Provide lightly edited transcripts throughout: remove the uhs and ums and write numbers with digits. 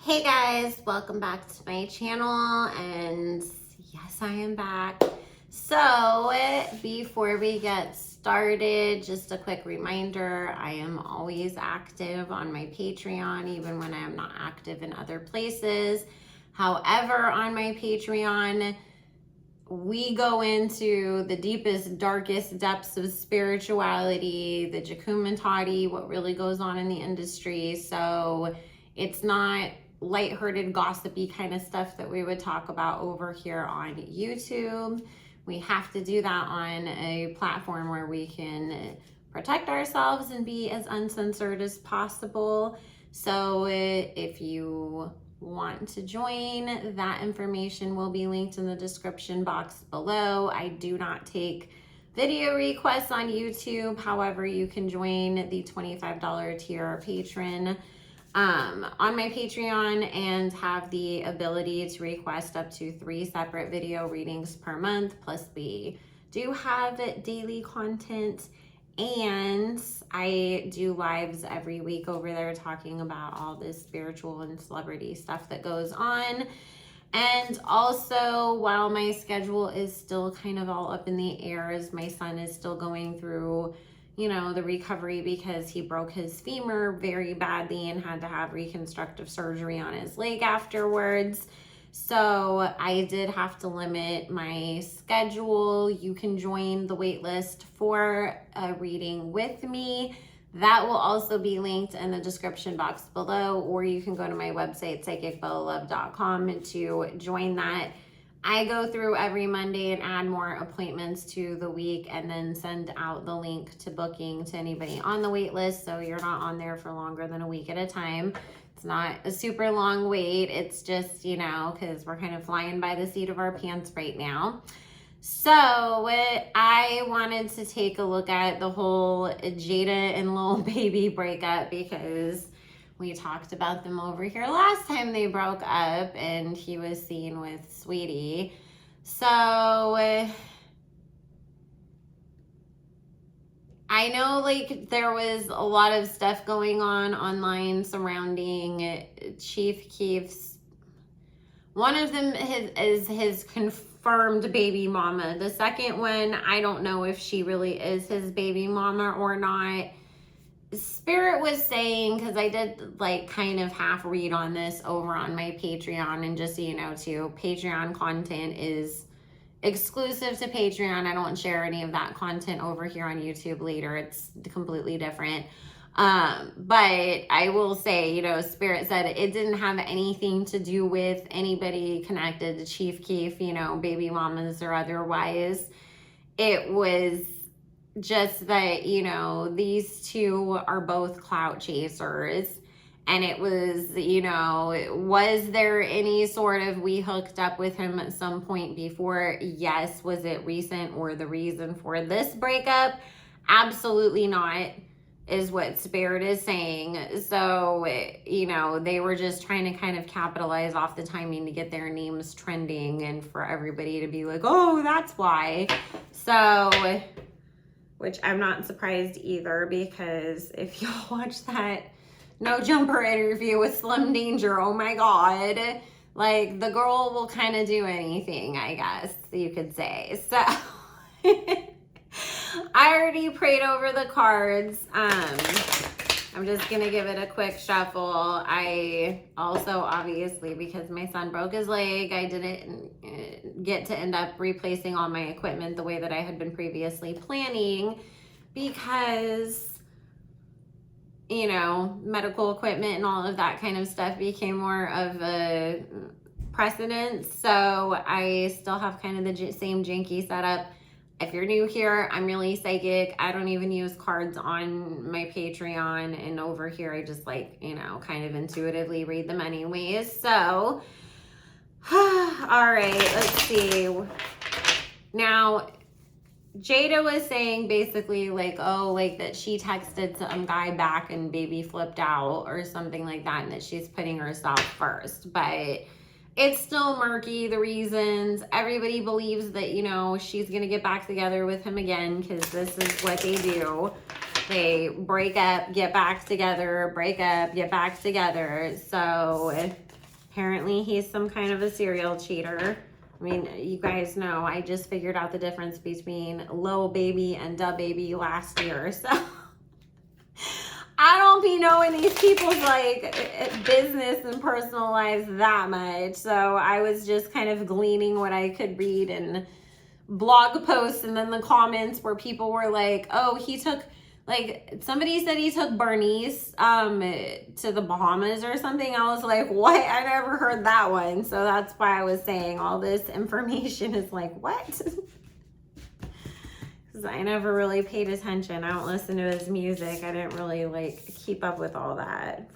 Hey guys, welcome back to my channel, and yes, I am back. So before we get started, just a quick reminder, I am always active on my Patreon, even when I am not active in other places. However, on my Patreon, we go into the deepest, darkest depths of spirituality, the Jakumentati, what really goes on in the industry. So it's not lighthearted, gossipy kind of stuff that we would talk about over here on YouTube. We have to do that on a platform where we can protect ourselves and be as uncensored as possible. So if you want to join, that information will be linked in the description box below. I do not take video requests on YouTube. However, you can join the $25 tier patron on my Patreon and have the ability to request up to 3 separate video readings per month. Plus, we do have daily content, and I do lives every week over there talking about all this spiritual and celebrity stuff that goes on. And also, while my schedule is still kind of all up in the air, as my son is still going through, the recovery because he broke his femur very badly and had to have reconstructive surgery on his leg afterwards. So I did have to limit my schedule. You can join the waitlist for a reading with me. That will also be linked in the description box below, or you can go to my website, psychicbellalove.com, to join that. I go through every Monday and add more appointments to the week and then send out the link to booking to anybody on the wait list, so you're not on there for longer than a week at a time. It's not a super long wait. It's just, because we're kind of flying by the seat of our pants right now. So I wanted to take a look at the whole Jayda and Lil Baby breakup, because we talked about them over here last time they broke up and he was seen with Sweetie. So I know there was a lot of stuff going on online surrounding Chief Keef's. One of them is his confirmed baby mama. The second one, I don't know if she really is his baby mama or not. Spirit was saying, because I did kind of half read on this over on my Patreon, and just so you know too, Patreon content is exclusive to Patreon. I don't share any of that content over here on YouTube later. It's completely different. But I will say, Spirit said it didn't have anything to do with anybody connected to Chief Keef, baby mamas or otherwise. It was just that, these two are both clout chasers. And it was, was there any sort of, we hooked up with him at some point before? Yes. Was it recent or the reason for this breakup? Absolutely not, is what Spirit is saying. So, they were just trying to kind of capitalize off the timing to get their names trending and for everybody to be like, oh, that's why. So, which I'm not surprised either, because if y'all watch that No Jumper interview with Slim Danger, oh my God, the girl will kind of do anything, I guess you could say. So I already prayed over the cards. I'm just going to give it a quick shuffle. I also, obviously, because my son broke his leg, I didn't get to end up replacing all my equipment the way that I had been previously planning, because, medical equipment and all of that kind of stuff became more of a precedent. So I still have kind of the same janky setup. If you're new here, I'm really psychic. I don't even use cards on my Patreon, and over here I just kind of intuitively read them anyways. So, all right, let's see. Now, Jayda was saying basically that she texted some guy back and baby flipped out or something like that, and that she's putting herself first. But it's still murky, the reasons. Everybody believes that, she's going to get back together with him again, because this is what they do. They break up, get back together, break up, get back together. So apparently he's some kind of a serial cheater. I mean, you guys know I just figured out the difference between Lil Baby and Da Baby last year. So I don't be knowing these people's like business and personal lives that much. So I was just kind of gleaning what I could read in blog posts and then the comments where people were like, oh, he took, like, somebody said he took Bernice to the Bahamas or something. I was like, what? I never heard that one. So that's why I was saying all this information is like, what? Because I never really paid attention. I don't listen to his music. I didn't really like keep up with all that.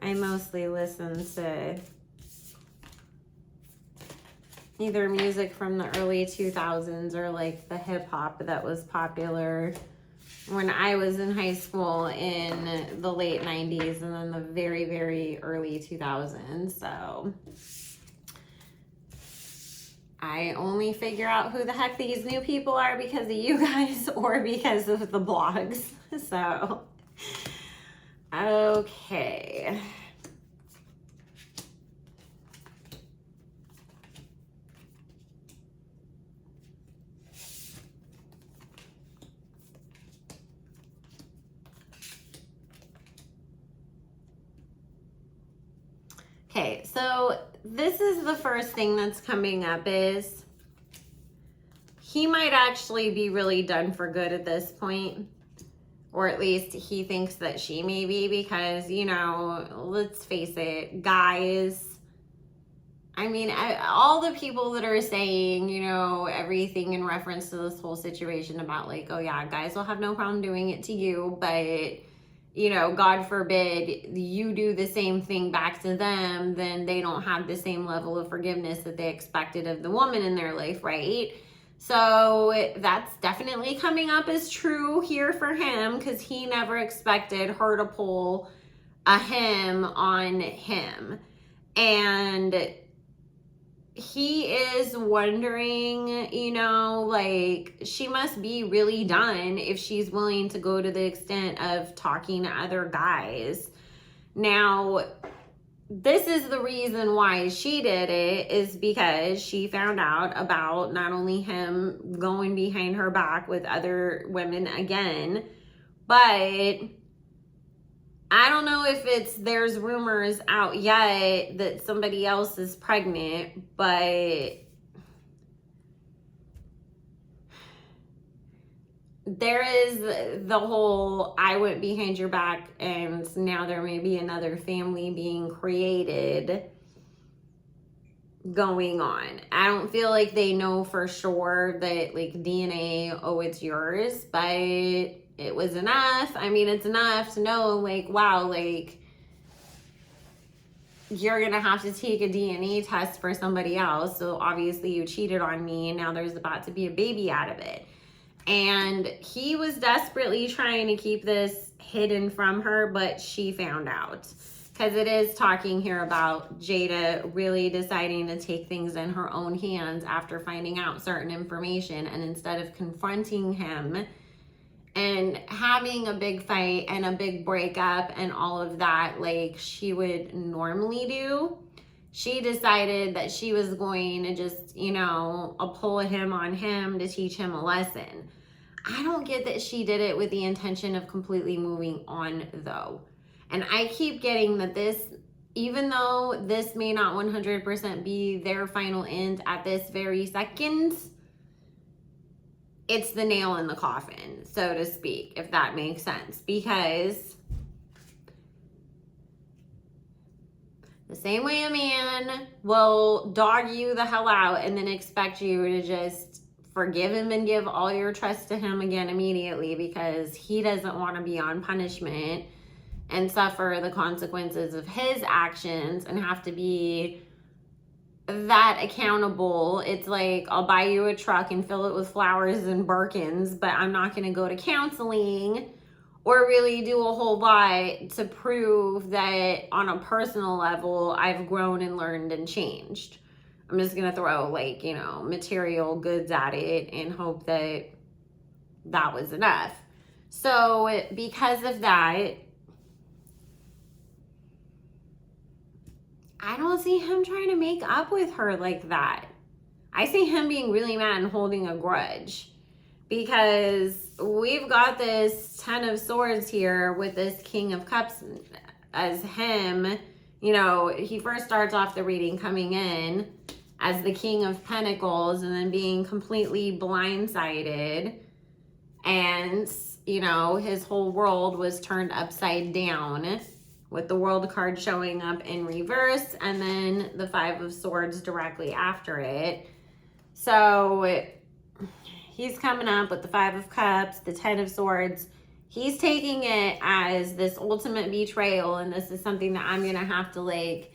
I mostly listen to either music from the early 2000s or like the hip hop that was popular when I was in high school in the late 90s and then the very, very early 2000s. So I only figure out who the heck these new people are because of you guys or because of the blogs. So, okay. Okay, so this is the first thing that's coming up is he might actually be really done for good at this point, or at least he thinks that she may be because, you know, let's face it, guys, I mean, all the people that are saying, you know, everything in reference to this whole situation about like, oh yeah, guys will have no problem doing it to you, but you know, God forbid you do the same thing back to them, then they don't have the same level of forgiveness that they expected of the woman in their life, right? So that's definitely coming up as true here for him because he never expected her to pull a him on him. And he is wondering, you know, like she must be really done if she's willing to go to the extent of talking to other guys. Now, this is the reason why she did it is because she found out about not only him going behind her back with other women again, but I don't know if there's rumors out yet that somebody else is pregnant, but there is the whole I went behind your back and now there may be another family being created going on. I don't feel like they know for sure that like DNA, oh, it's yours, but it was enough. I mean, it's enough to know, like, wow, like, you're going to have to take a DNA test for somebody else. So obviously you cheated on me and now there's about to be a baby out of it. And he was desperately trying to keep this hidden from her, but she found out. Because it is talking here about Jayda really deciding to take things in her own hands after finding out certain information. And instead of confronting him and having a big fight and a big breakup and all of that like she would normally do, she decided that she was going to just, you know, pull him on him to teach him a lesson. I don't get that she did it with the intention of completely moving on though. And I keep getting that this, even though this may not 100% be their final end at this very second, it's the nail in the coffin, so to speak, if that makes sense. Because the same way a man will dog you the hell out and then expect you to just forgive him and give all your trust to him again immediately because he doesn't want to be on punishment and suffer the consequences of his actions and have to be that accountable. It's like, I'll buy you a truck and fill it with flowers and Birkins, but I'm not going to go to counseling or really do a whole lot to prove that on a personal level I've grown and learned and changed. I'm just going to throw like, you know, material goods at it and hope that that was enough. So because of that, I don't see him trying to make up with her like that. I see him being really mad and holding a grudge, because we've got this 10 of Swords here with this King of Cups as him. You know, he first starts off the reading coming in as the King of Pentacles and then being completely blindsided. And, you know, his whole world was turned upside down with the World card showing up in reverse and then the 5 of Swords directly after it. So he's coming up with the 5 of Cups, the 10 of Swords. He's taking it as this ultimate betrayal, and this is something that I'm going to have to, like,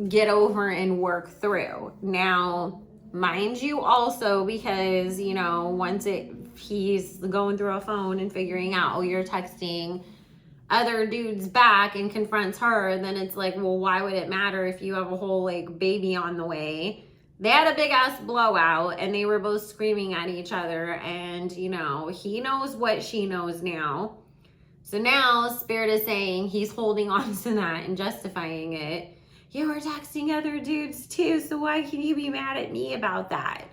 get over and work through. Now, mind you also, because, you know, once he's going through a phone and figuring out, oh, you're texting other dudes back and confronts her, then it's like, well, why would it matter if you have a whole, like, baby on the way? They had a big ass blowout and they were both screaming at each other, and, you know, he knows what she knows now. So now Spirit is saying he's holding on to that and justifying it. You were texting other dudes too, so why can you be mad at me about that?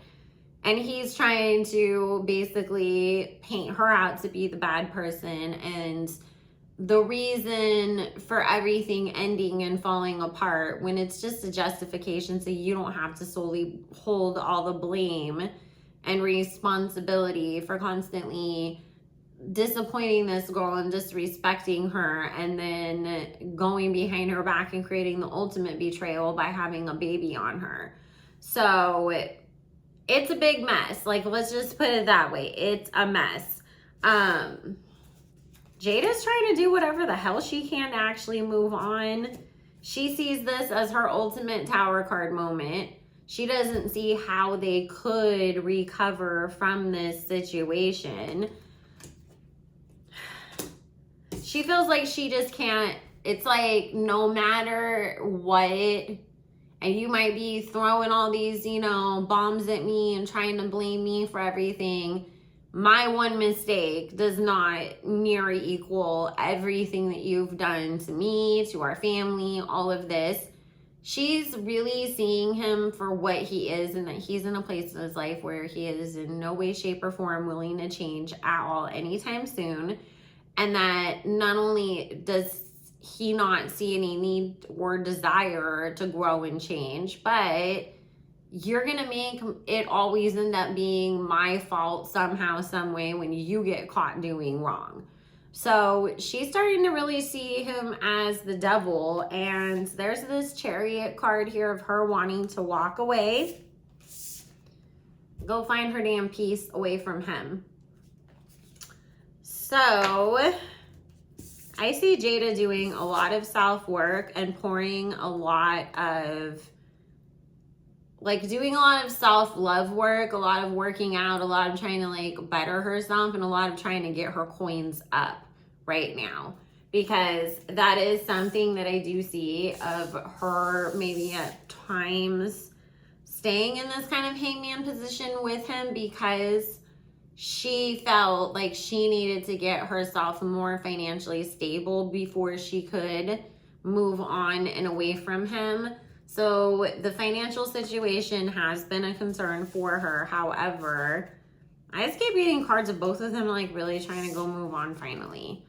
And he's trying to basically paint her out to be the bad person and the reason for everything ending and falling apart, when it's just a justification so you don't have to solely hold all the blame and responsibility for constantly disappointing this girl and disrespecting her, and then going behind her back and creating the ultimate betrayal by having a baby on her. So it's a big mess. Like, let's just put it that way. It's a mess. Jayda's trying to do whatever the hell she can to actually move on. She sees this as her ultimate Tower card moment. She doesn't see how they could recover from this situation. She feels like she just can't. It's like, no matter what, and you might be throwing all these, you know, bombs at me and trying to blame me for everything, my one mistake does not near equal everything that you've done to me, to our family, all of this. She's really seeing him for what he is, and that he's in a place in his life where he is in no way, shape, or form willing to change at all anytime soon. And that not only does he not see any need or desire to grow and change, but you're going to make it always end up being my fault somehow, some way when you get caught doing wrong. So she's starting to really see him as the devil. And there's this Chariot card here of her wanting to walk away. Go find her damn peace away from him. So I see Jayda doing a lot of self-work and pouring a lot of, like, doing a lot of self-love work, a lot of working out, a lot of trying to, like, better herself, and a lot of trying to get her coins up right now. Because that is something that I do see of her maybe at times staying in this kind of hangman position with him, because she felt like she needed to get herself more financially stable before she could move on and away from him. So the financial situation has been a concern for her. However, I just keep reading cards of both of them, like, really trying to go move on finally.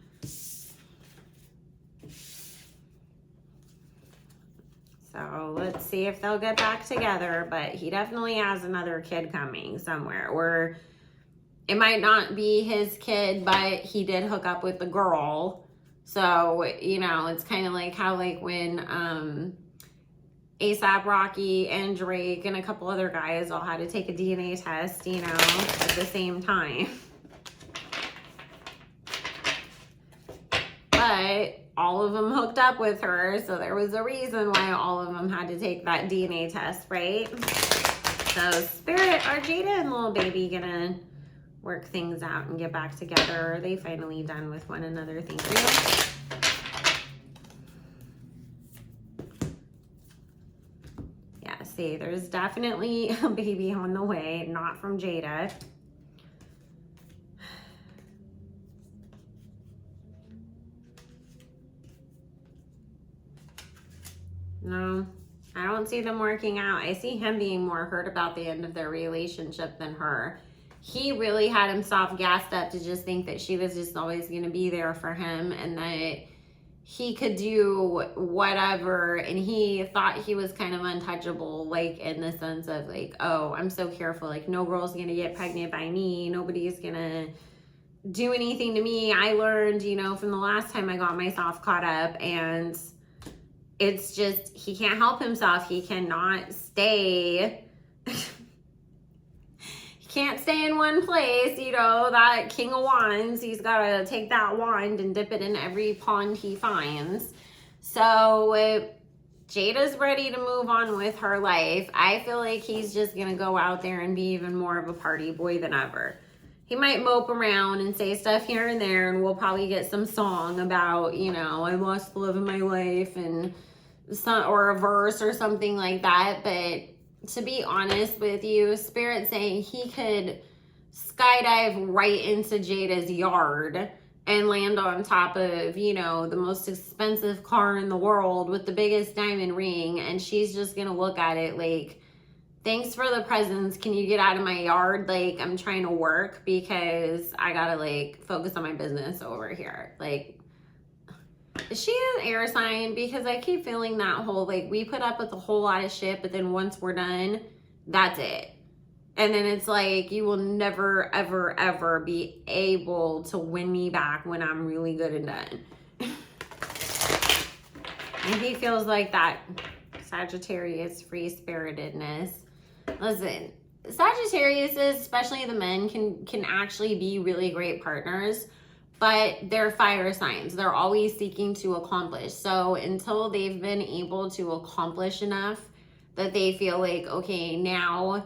So let's see if they'll get back together. But he definitely has another kid coming somewhere, or it might not be his kid, but he did hook up with the girl. So, you know, it's kind of like how, like, when A$AP Rocky and Drake and a couple other guys all had to take a DNA test, you know, at the same time. But all of them hooked up with her, so there was a reason why all of them had to take that DNA test, right? So Spirit, are Jayda and little baby gonna work things out and get back together? Are they finally done with one another? Thank you. Yes. see. There's definitely a baby on the way, not from Jayda. No, I don't see them working out. I see him being more hurt about the end of their relationship than her. He really had himself gassed up to just think that she was just always going to be there for him and that he could do whatever, and he thought he was kind of untouchable, like in the sense of like, oh, I'm so careful, like no girl's going to get pregnant by me, nobody's going to do anything to me. I learned, you know, from the last time I got myself caught up, and it's just, he can't help himself. He cannot stay. He can't stay in one place, you know, that King of Wands. He's got to take that wand and dip it in every pond he finds. So Jayda's ready to move on with her life. I feel like he's just going to go out there and be even more of a party boy than ever. He might mope around and say stuff here and there, and we'll probably get some song about, you know, I lost the love of my life, and some, or a verse or something like that. But to be honest with you, Spirit's saying he could skydive right into Jayda's yard and land on top of, you know, the most expensive car in the world with the biggest diamond ring, and she's just gonna look at it like, thanks for the presents. Can you get out of my yard? Like, I'm trying to work because I gotta like focus on my business over here. Like, is she an air sign? Because I keep feeling that whole, like, we put up with a whole lot of shit, but then once we're done, that's it. And then it's like, you will never, ever, ever be able to win me back when I'm really good and done. And he feels like that Sagittarius free-spiritedness. Listen, Sagittarius, especially the men, can actually be really great partners, but they're fire signs. They're always seeking to accomplish. So until they've been able to accomplish enough that they feel like, okay, now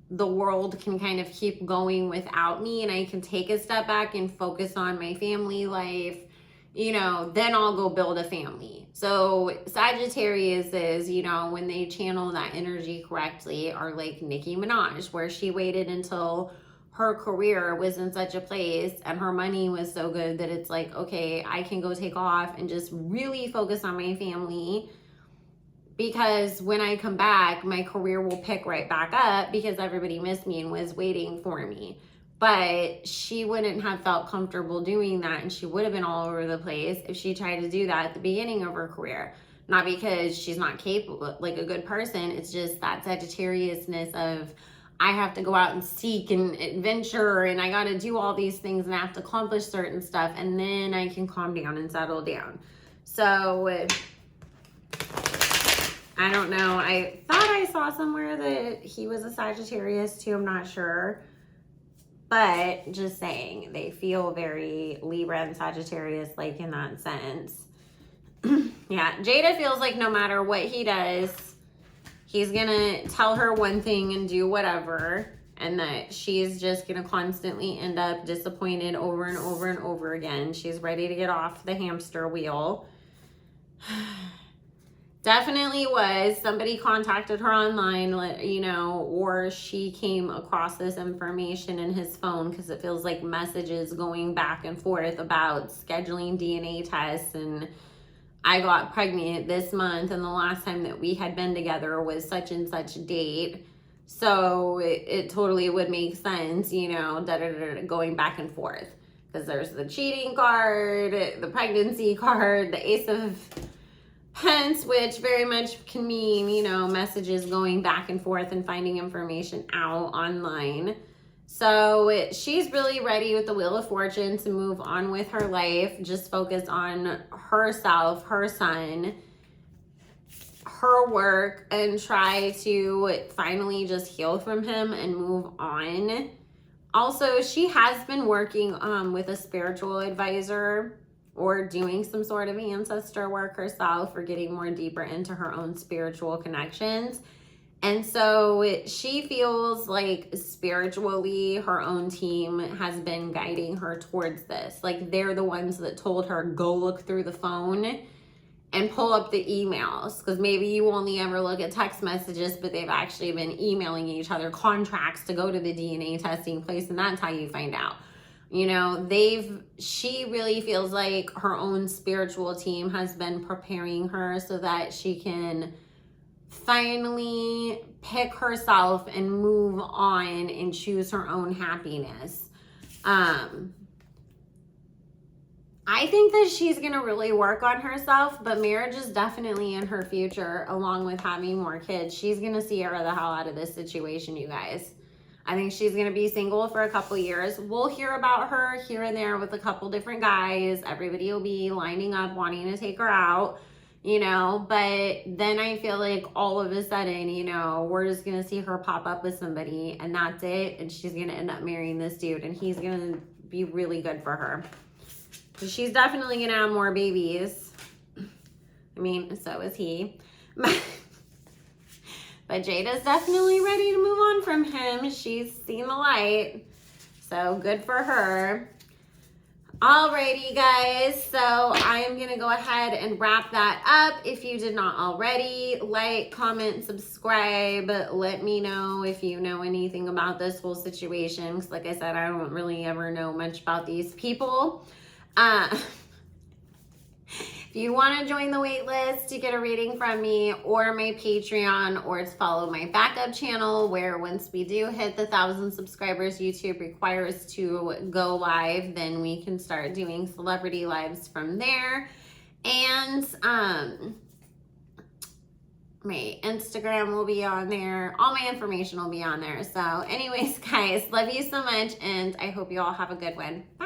the world can kind of keep going without me and I can take a step back and focus on my family life, you know, then I'll go build a family. So Sagittarius is, you know, when they channel that energy correctly, are like Nicki Minaj, where she waited until her career was in such a place and her money was so good that it's like, okay, I can go take off and just really focus on my family, because when I come back, my career will pick right back up because everybody missed me and was waiting for me. But she wouldn't have felt comfortable doing that, and she would have been all over the place if she tried to do that at the beginning of her career. Not because she's not capable, like a good person. It's just that Sagittariusness of, I have to go out and seek and adventure, and I got to do all these things and I have to accomplish certain stuff, and then I can calm down and settle down. So I don't know. I thought I saw somewhere that he was a Sagittarius too. I'm not sure. But just saying, they feel very Libra and Sagittarius, like in that sense. Yeah, Jayda feels like no matter what he does, he's going to tell her one thing and do whatever. And that she's just going to constantly end up disappointed over and over and over again. She's ready to get off the hamster wheel. Definitely was. Somebody contacted her online, you know, or she came across this information in his phone, because it feels like messages going back and forth about scheduling DNA tests, and I got pregnant this month and the last time that we had been together was such and such date. So it totally would make sense, you know, going back and forth, because there's the cheating card, the pregnancy card, the Ace of Hence, which very much can mean, you know, messages going back and forth and finding information out online. So she's really ready with the Wheel of Fortune to move on with her life, just focus on herself, her son, her work, and try to finally just heal from him and move on. Also, she has been working with a spiritual advisor, or doing some sort of ancestor work herself, or getting more deeper into her own spiritual connections. And so she feels like spiritually her own team has been guiding her towards this. Like, they're the ones that told her, go look through the phone and pull up the emails, because maybe you only ever look at text messages, but they've actually been emailing each other contracts to go to the DNA testing place, and that's how you find out. You know, she really feels like her own spiritual team has been preparing her so that she can finally pick herself and move on and choose her own happiness. I think that she's going to really work on herself, but marriage is definitely in her future, along with having more kids. She's going to see her the hell out of this situation, you guys. I think she's going to be single for a couple years. We'll hear about her here and there with a couple different guys. Everybody will be lining up, wanting to take her out, you know, but then I feel like all of a sudden, you know, we're just going to see her pop up with somebody, and that's it. And she's going to end up marrying this dude, and he's going to be really good for her. So she's definitely going to have more babies. I mean, so is he. But Jayda's definitely ready to move on from him. She's seen the light. So good for her. Alrighty, guys. So I am going to go ahead and wrap that up. If you did not already, like, comment, subscribe. Let me know if you know anything about this whole situation. Because like I said, I don't really ever know much about these people. If you want to join the wait list to get a reading from me, or my Patreon, or to follow my backup channel, where once we do hit the 1,000 subscribers, YouTube requires to go live, then we can start doing celebrity lives from there. And my Instagram will be on there. All my information will be on there. So anyways, guys, love you so much, and I hope you all have a good one. Bye.